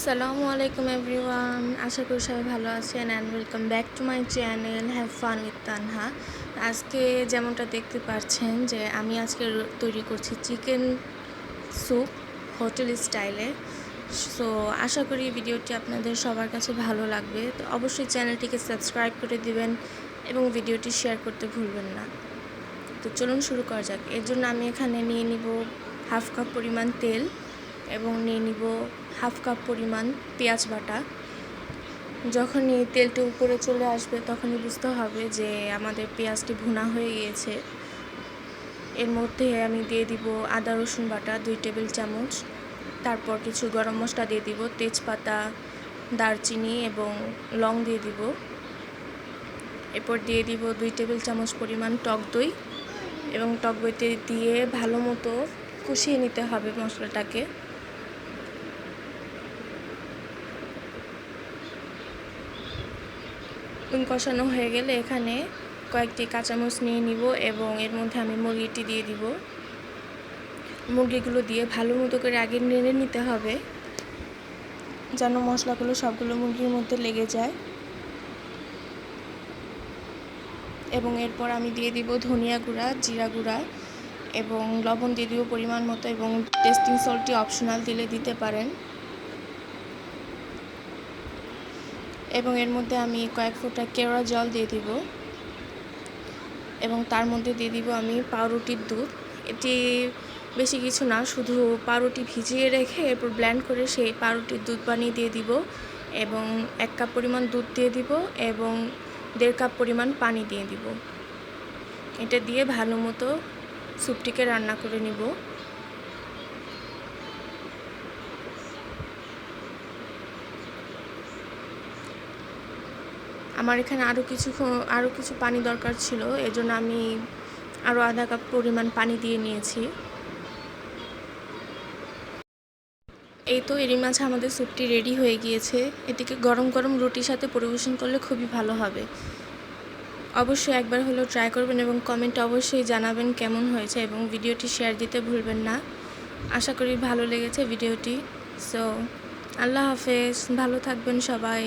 আসসালামু আলাইকুম এভরিওয়ান, আশা করি সবাই ভালো আছেন and welcome back to my channel have fun with Tanha. আজকে যেমনটা দেখতে পাচ্ছেন যে আমি আজকে তৈরি করছি চিকেন স্যুপ হোটেল স্টাইলে। সো আশা করি ভিডিওটি আপনাদের সবার কাছে ভালো লাগবে। তো অবশ্যই চ্যানেলটিকে সাবস্ক্রাইব করে দিবেন এবং ভিডিওটি শেয়ার করতে ভুলবেন না। তো চলুন শুরু করা যাক। এর জন্য আমি এখানে নিয়ে নিব হাফ কাপ পরিমাণ তেল এবং নিয়ে নিব হাফ কাপ পরিমাণ পেঁয়াজ বাটা। যখনই তেলটা উপরে চলে আসবে তখনই বুঝতে হবে যে আমাদের পেঁয়াজটি ভুনা হয়ে গিয়েছে। এর মধ্যে আমি দিয়ে দিব আদা রসুন বাটা 2 টেবিল চামচ, তারপর কিছু গরম মশলা দিয়ে দিব, তেজপাতা, দারচিনি এবং লং দিয়ে দিব। এরপর দিয়ে দিব 2 টেবিল চামচ পরিমাণ টক দই এবং টক দইতে দিয়ে ভালো মতো কষিয়ে নিতে হবে মশলাটাকে। কষানো হয়ে গেলে এখানে কয়েকটি কাঁচামরিচ নিয়ে নিব এবং এর মধ্যে আমি মুরগিটি দিয়ে দিব। মুরগিগুলো দিয়ে ভালো মতো করে আগে নেড়ে নিতে হবে যেন মশলাগুলো সবগুলো মুরগির মধ্যে লেগে যায়। এবং এরপর আমি দিয়ে দিব ধনিয়া গুঁড়া, জিরা গুঁড়া এবং লবণ দিয়ে দিব পরিমাণ মতো, এবং টেস্টিং সল্টটি অপশনাল, দিলে দিতে পারেন। এবং এর মধ্যে আমি কয়েক ফোঁটা কেওড়া জল দিয়ে দিব এবং তার মধ্যে দিয়ে দিব আমি পাউরুটির দুধ। এটি বেশি কিছু না, শুধু পাউরুটি ভিজিয়ে রেখে এরপর ব্লেন্ড করে সেই পাউরুটির দুধ বানিয়ে দিয়ে দিব এবং 1 কাপ পরিমাণ দুধ দিয়ে দিব এবং 1.5 কাপ পরিমাণ পানি দিয়ে দিব। এটা দিয়ে ভালো মতো স্যুপটিকে রান্না করে নিব। আমার এখানে আরও কিছু পানি দরকার ছিল, এজন্য আমি আরও আধা কাপ পরিমাণ পানি দিয়ে নিয়েছি। এই তো এরই মাঝে আমাদের স্যুপটি রেডি হয়ে গিয়েছে। এটিকে গরম গরম রুটির সাথে পরিবেশন করলে খুবই ভালো হবে। অবশ্যই একবার হলেও ট্রাই করবেন এবং কমেন্টে অবশ্যই জানাবেন কেমন হয়েছে এবং ভিডিওটি শেয়ার দিতে ভুলবেন না। আশা করি ভালো লেগেছে ভিডিওটি। সো আল্লাহ হাফেজ, ভালো থাকবেন সবাই।